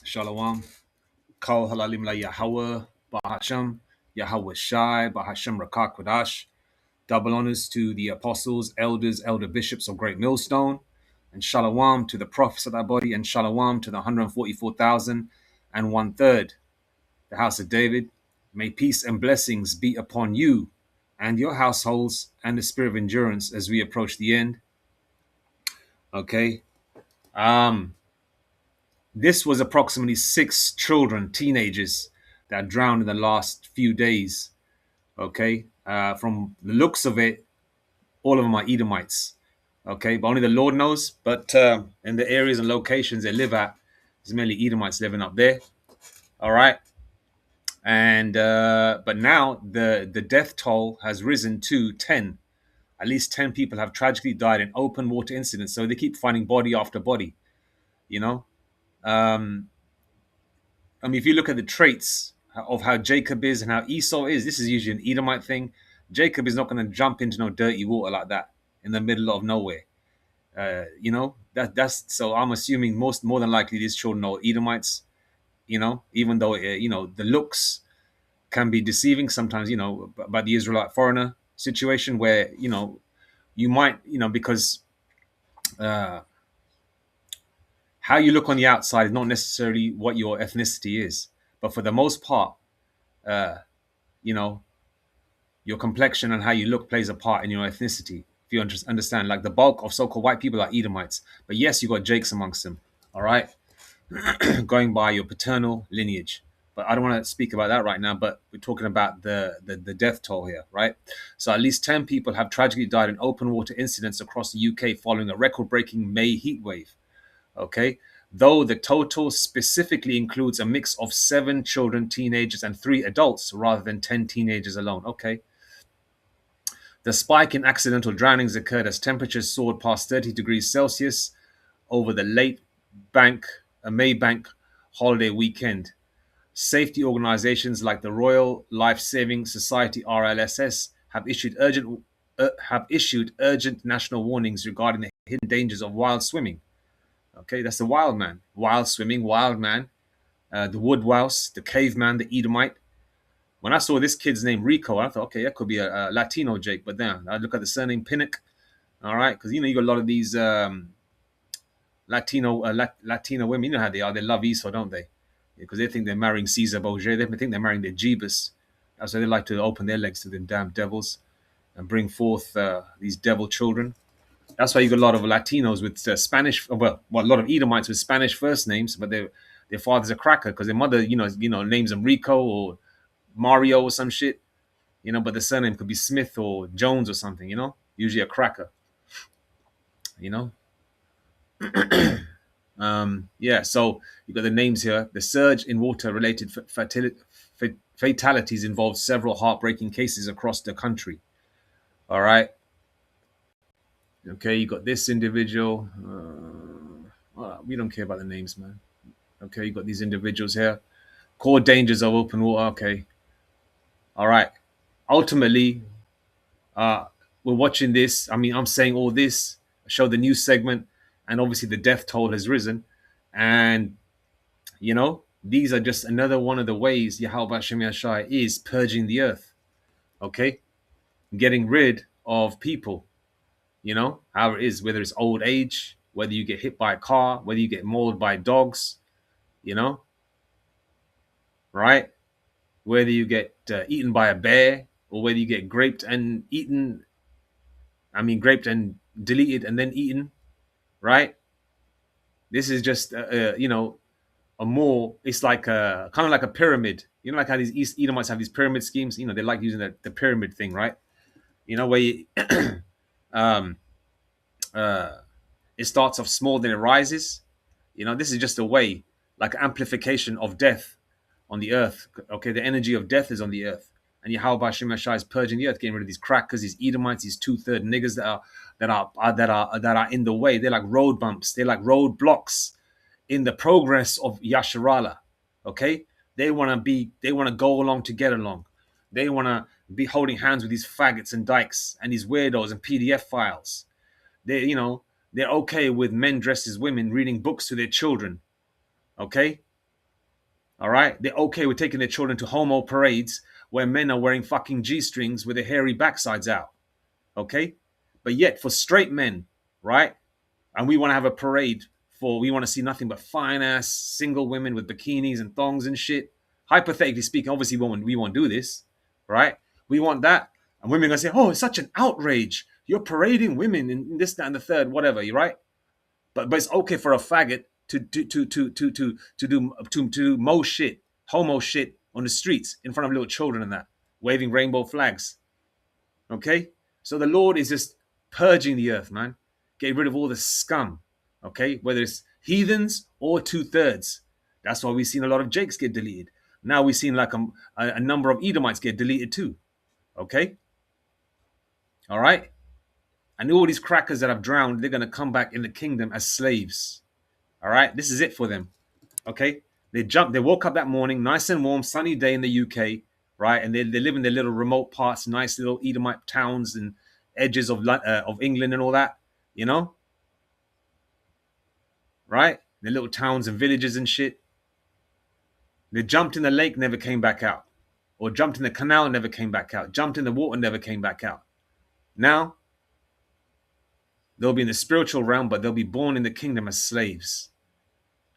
Shalom. Kol halalim la Yahweh, Bahasham, Yahweh Shai, Bahasham Rakak Kodash. Double honors to the apostles, elders, elder bishops of Great Millstone, and shalom to the prophets of that body, and shalom to the 144,000 and 1/3, the house of David. May peace and blessings be upon you and your households and the spirit of endurance as we approach the end. Okay. This was approximately 6 children, teenagers, that drowned in the last few days. Okay. From the looks of it, all of them are Edomites. Okay. But only the Lord knows. But in the areas and locations they live at, there's mainly Edomites living up there. All right. And but now the death toll has risen to 10. At least 10 people have tragically died in open water incidents. So they keep finding body after body, you know. I mean, if you look at the traits of how Jacob is and how Esau is, this is usually an Edomite thing. Jacob is not going to jump into no dirty water like that in the middle of nowhere. You know, that's so. I'm assuming more than likely these children are Edomites. You know, even though you know the looks can be deceiving sometimes. You know, about the Israelite foreigner situation where you might because how you look on the outside is not necessarily what your ethnicity is, but for the most part, you know, your complexion and how you look plays a part in your ethnicity. If you understand, like the bulk of so-called white people are Edomites, but yes, you got Jakes amongst them. All right, going by your paternal lineage. But I don't want to speak about that right now. But we're talking about the death toll here, right? So at least 10 people have tragically died in open water incidents across the UK following a record-breaking May heat wave. Okay, though the total specifically includes a mix of 7 children, teenagers, and 3 adults rather than 10 teenagers alone. Okay. The spike in accidental drownings occurred as temperatures soared past 30 degrees Celsius over the late May Bank holiday weekend. Safety organizations like the Royal Life Saving Society (RLSS) have issued urgent national warnings regarding the hidden dangers of wild swimming. Okay, that's the wild man, wild swimming, wild man, the wood louse, the caveman, the Edomite. When I saw this kid's name Rico, I thought, okay, that could be a Latino Jake. But then I look at the surname Pinnock, all right, because you got a lot of these Latino women. You know how they are; they love Esau, don't they? Because they think they're marrying Caesar Borgia. They think they're marrying their Jebus. That's why they like to open their legs to them damn devils and bring forth these devil children. That's why you got a lot of Latinos with Spanish, well, a lot of Edomites with Spanish first names, but their father's a cracker because their mother, names them Rico or Mario or some shit, but the surname could be Smith or Jones or something, usually a cracker. You know, yeah. So you got the names here. The surge in water-related fatalities involved several heartbreaking cases across the country. All right. Okay, you got this individual. We don't care about the names, man. Okay, you got these individuals here. Core dangers of open water. Okay, all right. Ultimately, uh, we're watching this. I mean, I'm saying all this. Show the news segment, and obviously the death toll has risen, and these are just another one of the ways Yahweh Shem Yashai is purging the earth. Okay, getting rid of people. How it is, whether it's old age, whether you get hit by a car, whether you get mauled by dogs, you know, right? Whether you get eaten by a bear, or whether you get graped and eaten, graped and deleted and then eaten, right? This is just, a more, it's like kind of like a pyramid. Like how these East Edomites have these pyramid schemes. They like using the pyramid thing, right? Where you, um, uh, it starts off small, then it rises. This is just a way, like amplification of death on the earth. Okay, the energy of death is on the earth, and Yahweh Shem Yashai is purging the earth, getting rid of these crackers, these Edomites, these 2/3 niggas that are in the way. They're like road bumps. They're like road blocks in the progress of Yasharala. Okay, they want to go along to get along. They want to be holding hands with these faggots and dykes and these weirdos and PDF files. They're okay with men dressed as women reading books to their children. Okay, all right. They're okay with taking their children to homo parades where men are wearing fucking G-strings with their hairy backsides out. Okay, but yet for straight men, right? And we want to have a parade we want to see nothing but fine ass single women with bikinis and thongs and shit. Hypothetically speaking, obviously we won't do this, right? We want that, and women are gonna say, "Oh, it's such an outrage! You're parading women in this, that, and the third, whatever." You're right, but it's okay for a faggot to do mo shit, homo shit on the streets in front of little children and that, waving rainbow flags. Okay, so the Lord is just purging the earth, man, getting rid of all the scum. Okay, whether it's heathens or 2/3. That's why we've seen a lot of Jakes get deleted. Now we've seen like a number of Edomites get deleted too. Okay, all right, and all these crackers that have drowned, they're gonna come back in the kingdom as slaves. All right, this is it for them. Okay, they woke up that morning, nice and warm, sunny day in the UK, right? And they live in their little remote parts, nice little Edomite towns and edges of England and all that, you know, right? Their little towns and villages and shit. They jumped in the lake, never came back out, or jumped in the canal, never came back out, jumped in the water, never came back out. Now they'll be in the spiritual realm, but they'll be born in the kingdom as slaves.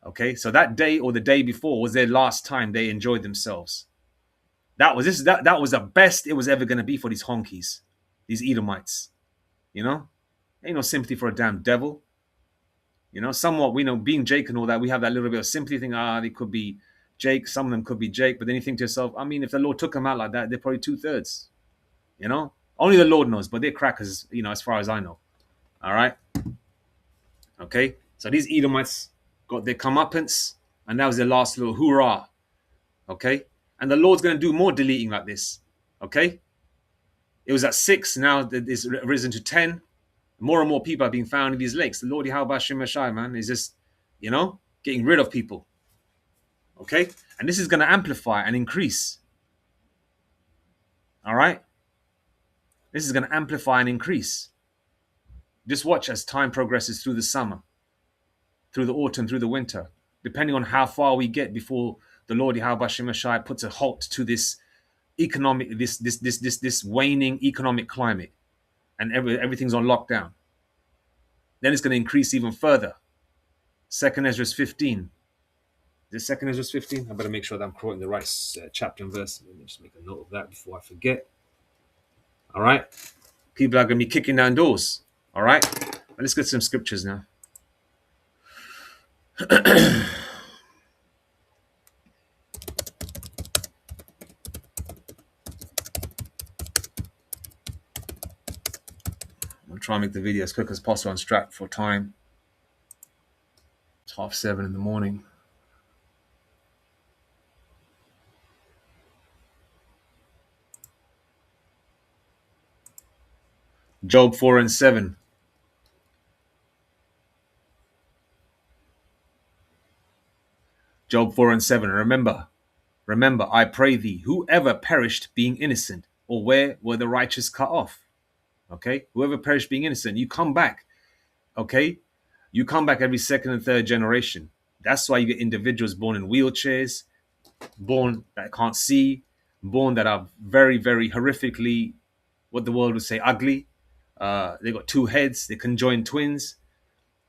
Okay, so that day or the day before was their last time they enjoyed themselves. That was the best it was ever going to be for these honkies, these Edomites. Ain't no sympathy for a damn devil. Somewhat we know, being Jake and all that, we have that little bit of sympathy thing. They could be Jake, some of them could be Jake, but then you think to yourself, if the Lord took them out like that, they're probably 2/3. Only the Lord knows, but they're crackers, as far as I know. All right. Okay. So these Edomites got their comeuppance, and that was their last little hoorah. Okay. And the Lord's going to do more deleting like this. Okay. It was at 6, now it's risen to 10. More and more people are being found in these lakes. The Lord Yahweh Shem Yashai, man, is just, getting rid of people. Okay? And this is going to amplify and increase. All right? This is going to amplify and increase. Just watch as time progresses through the summer, through the autumn, through the winter, depending on how far we get before the Lord Yahweh Shem Yashai puts a halt to this economic, this waning economic climate, and everything's on lockdown. Then it's going to increase even further. 2nd Ezra 15. Is it 2nd Ezra 15? I better make sure that I'm quoting the right chapter and verse. Let me just make a note of that before I forget. All right. People are going to be kicking down doors. All right. Let's get some scriptures now. I'll try and make the video as quick as possible and strapped for time. It's 7:30 in the morning. Job 4 and 7. Job 4 and 7. Remember, I pray thee, whoever perished being innocent, or where were the righteous cut off? Okay, whoever perished being innocent, you come back. Okay, you come back every second and third generation. That's why you get individuals born in wheelchairs, born that can't see, born that are very, very horrifically, what the world would say, ugly. They got two heads, they conjoined twins.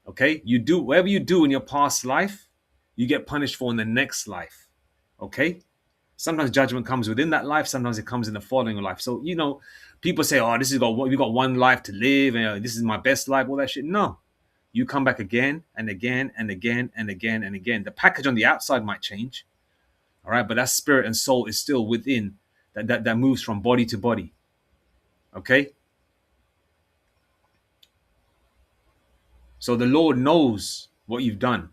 Okay, you do whatever you do in your past life, you get punished for in the next life. Okay, sometimes judgment comes within that life, sometimes it comes in the following life. So people say, "Oh, we got one life to live, and this is my best life," all that shit. No, you come back again and again and again and again and again. The package on the outside might change, all right, but that spirit and soul is still within. That moves from body to body. Okay, so the Lord knows what you've done.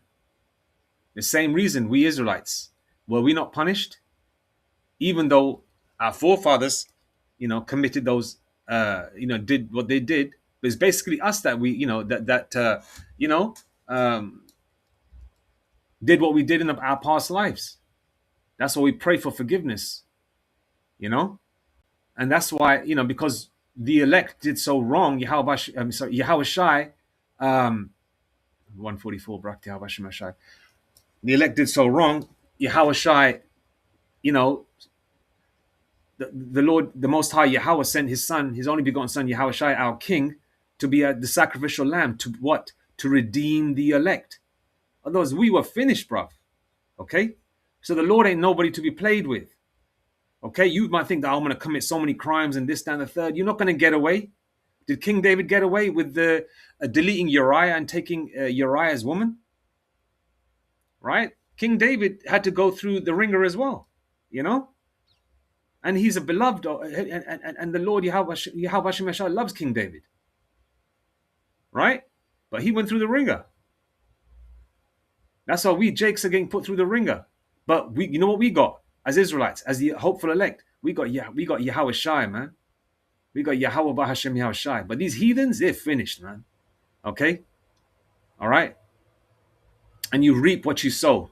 The same reason we Israelites were we not punished, even though our forefathers, committed those, did what they did. But it's basically us that we, did what we did in our past lives. That's why we pray for forgiveness, and that's why, because the elect did so wrong. Yahweh Shai, 144, Brakti Yahweh Shai. The elect did so wrong. Yahweh Shai, the Lord, the Most High Yahweh sent His Son, His only begotten Son, Yahweh Shai, our King, to be the sacrificial lamb. To what? To redeem the elect. Otherwise, we were finished, bruv. Okay? So the Lord ain't nobody to be played with. Okay? You might think that I'm going to commit so many crimes and this, that, and the third. You're not going to get away. Did King David get away with the deleting Uriah and taking Uriah's woman? Right? King David had to go through the ringer as well. And he's a beloved, and the Lord Yahweh Hashem loves King David. Right? But he went through the ringer. That's why we Jakes are getting put through the ringer. But you know what we got as Israelites, as the hopeful elect? We got Yahweh Shai, man. We got Yahweh Bahashem Yahweh Shai. But these heathens, they're finished, man. Okay? All right? And you reap what you sow.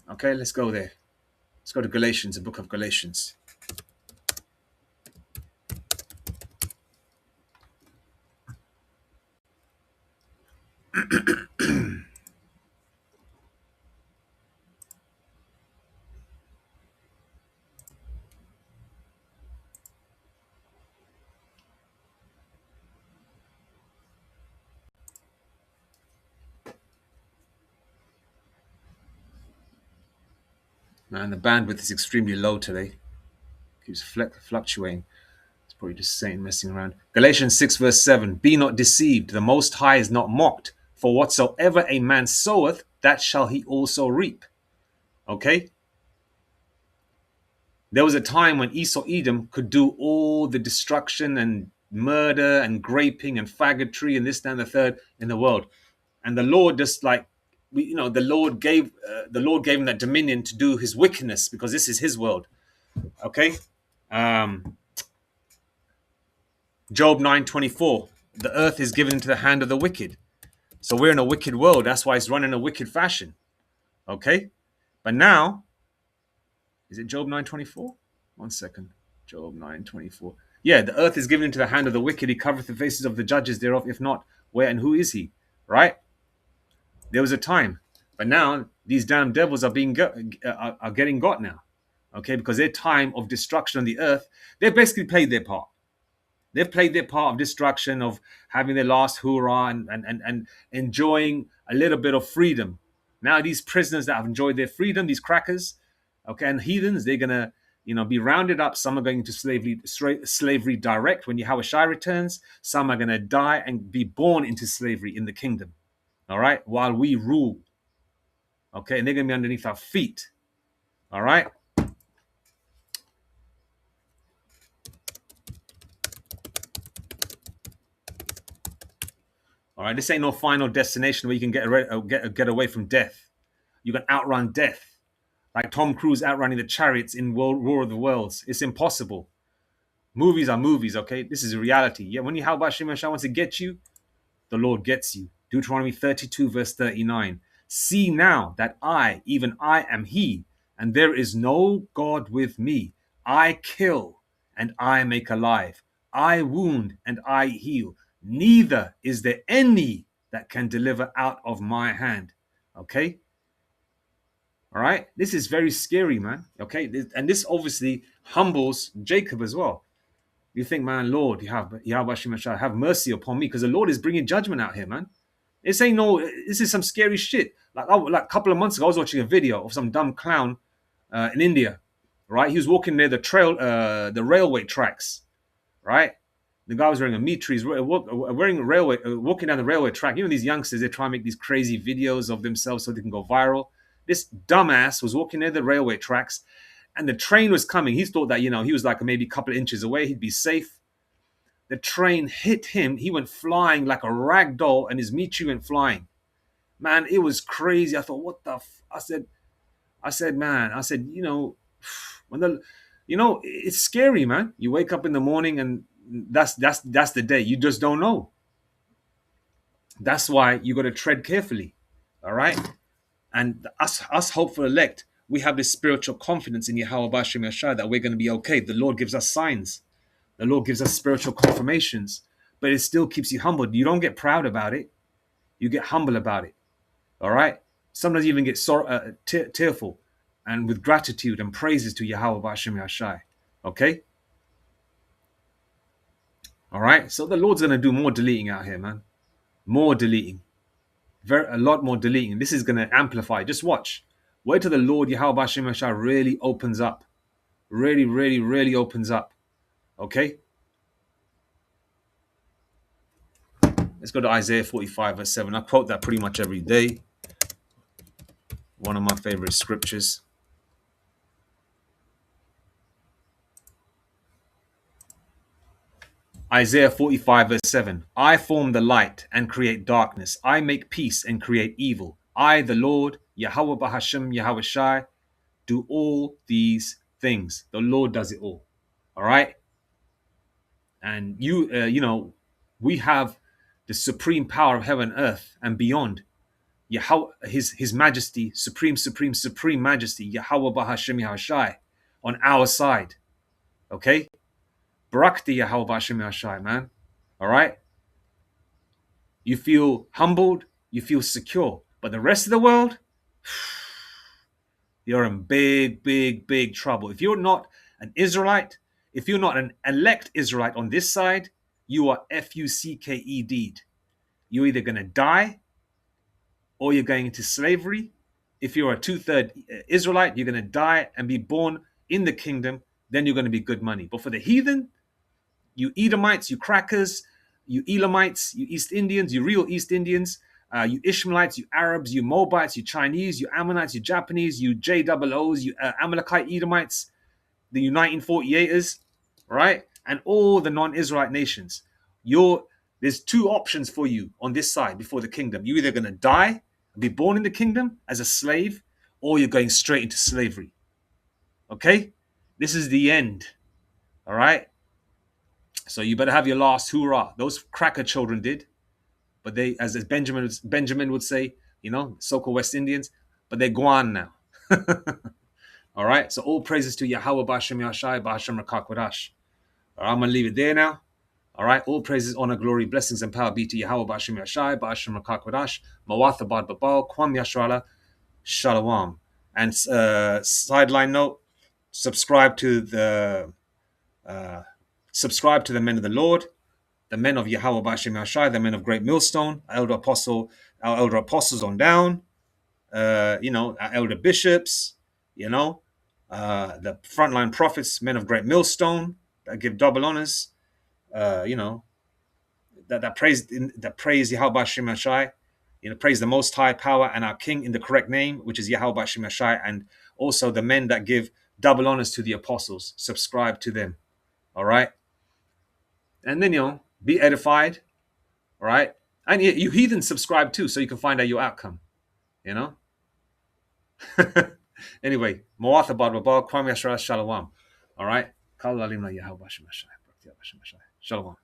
Okay, let's go there. Let's go to Galatians, the book of Galatians. Man, the bandwidth is extremely low today. Keeps fluctuating. It's probably just saying, messing around. Galatians 6 verse 7. Be not deceived. The Most High is not mocked. For whatsoever a man soweth, that shall he also reap. Okay? There was a time when Esau Edom could do all the destruction and murder and graping and faggotry and this, that, and the third in the world. And the Lord just the Lord gave him that dominion to do his wickedness because this is his world. Okay? Job 9:24. The earth is given into the hand of the wicked. So we're in a wicked world. That's why it's run in a wicked fashion. Okay? But now, is it Job 9:24? 1 second. Job 9:24. Yeah, the earth is given into the hand of the wicked. He covereth the faces of the judges thereof. If not, where and who is he? Right? There was a time. But now, these damn devils are getting got now. Okay? Because their time of destruction on the earth, they've basically played their part. They've played their part of destruction, of having their last hurrah and enjoying a little bit of freedom. Now these prisoners that have enjoyed their freedom, these crackers, okay, and heathens, they're gonna, be rounded up. Some are going to slavery direct when Yahweh Shai returns. Some are gonna die and be born into slavery in the kingdom. All right, while we rule. Okay, and they're gonna be underneath our feet. All right. All right, this ain't no final destination where you can get away from death. You can outrun death, like Tom Cruise outrunning the chariots in War of the Worlds. It's impossible. Movies are movies, okay? This is a reality. Yeah, when you how about Shem wants to get you, the Lord gets you. Deuteronomy 32, verse 39. See now that I, even I, am He, and there is no God with me. I kill, and I make alive. I wound, and I heal. Neither is there any that can deliver out of my hand. Okay? All right? This is very scary, man. Okay? And this obviously humbles Jacob as well. You think, man, Lord, have mercy upon me, because the Lord is bringing judgment out here, man. This ain't no. This is some scary shit. Like a couple of months ago, I was watching a video of some dumb clown in India, right? He was walking near the railway tracks, right? The guy was wearing a meat tree. He's wearing a railway, walking down the railway track. You know, these youngsters, they try and make these crazy videos of themselves so they can go viral. This dumbass was walking near the railway tracks, and the train was coming. He thought that, he was like maybe a couple of inches away, he'd be safe. The train hit him. He went flying like a rag doll, and his meat tree went flying. Man, it was crazy. I thought, what the? Man. I said, when it's scary, man. You wake up in the morning, and that's the day. You just don't know. That's why you got to tread carefully. All right. And us hopeful elect, we have this spiritual confidence in Yahweh Bashim Yashai that we're going to be okay. The Lord gives us signs. The Lord gives us spiritual confirmations, but it still keeps you humbled. You don't get proud about it. You get humble about it. All right. Sometimes you even get tearful, and with gratitude and praises to Yahweh Bashim Yashai. Okay. All right. So the Lord's going to do more deleting out here, man. More deleting. A lot more deleting. This is going to amplify. Just watch. Wait till the Lord Yahweh Bashim Yashai really opens up. Really, really, really opens up. Okay. Let's go to Isaiah 45, verse 7. I quote that pretty much every day. One of my favorite scriptures. Isaiah 45, verse 7. I form the light and create darkness. I make peace and create evil. I, the Lord, Yahweh Bahashem, Yahweh Shai, do all these things. The Lord does it all. All right. And we have the supreme power of heaven, earth, and beyond. Yahweh, his majesty, supreme majesty, Yahweh Bahashem Yahweh Shai, on our side. Okay? Barakti Yahweh Bahashem Yahweh Shai, man. All right? You feel humbled, you feel secure. But the rest of the world, you're in big, big, big trouble. If you're not an Israelite, if you're not an elect Israelite on this side, you are FUCKE'd. You're either going to die or you're going into slavery. If you're a 2/3 Israelite, you're going to die and be born in the kingdom. Then you're going to be good money. But for the heathen, you Edomites, you crackers, you Elamites, you East Indians, you real East Indians, you Ishmaelites, you Arabs, you Moabites, you Chinese, you Ammonites, you Japanese, you JOOs, you Amalekite Edomites, the Uniting 48ers, right? And all the non-Israelite nations. There's two options for you on this side before the kingdom. You're either going to die and be born in the kingdom as a slave, or you're going straight into slavery. Okay? This is the end. All right? So you better have your last hoorah. Those cracker children did. But they, as Benjamin would say, so-called West Indians, but they're gone now. All right? So all praises to Yahweh Ba'ashem Yashai, Ba'ashem Rakakwadash. All right, I'm going to leave it there now. All right, all praises, honor, glory, blessings, and power be to Yahweh Ba'ashem Yashai, Ba'ashem Rakakwadash, Mawatha Bad Babal, Kwam Yashrala, Shalom. And sideline note, subscribe to the men of the Lord, the men of Yahweh Ba'ashem Yashai, the men of Great Millstone, our elder apostles on down, our elder bishops, the frontline prophets, men of Great Millstone that give double honors, that praise Yahweh Ba'ashem Yashai, praise the Most High power and our King in the correct name, which is Yahweh Ba'ashem Yashai, and also the men that give double honors to the apostles. Subscribe to them. All right. And then, be edified. All right. And you heathens subscribe too, so you can find out your outcome. You know. Anyway, Mawatha Badwabal, Kwame Yashara Shalom. All right. Shalom.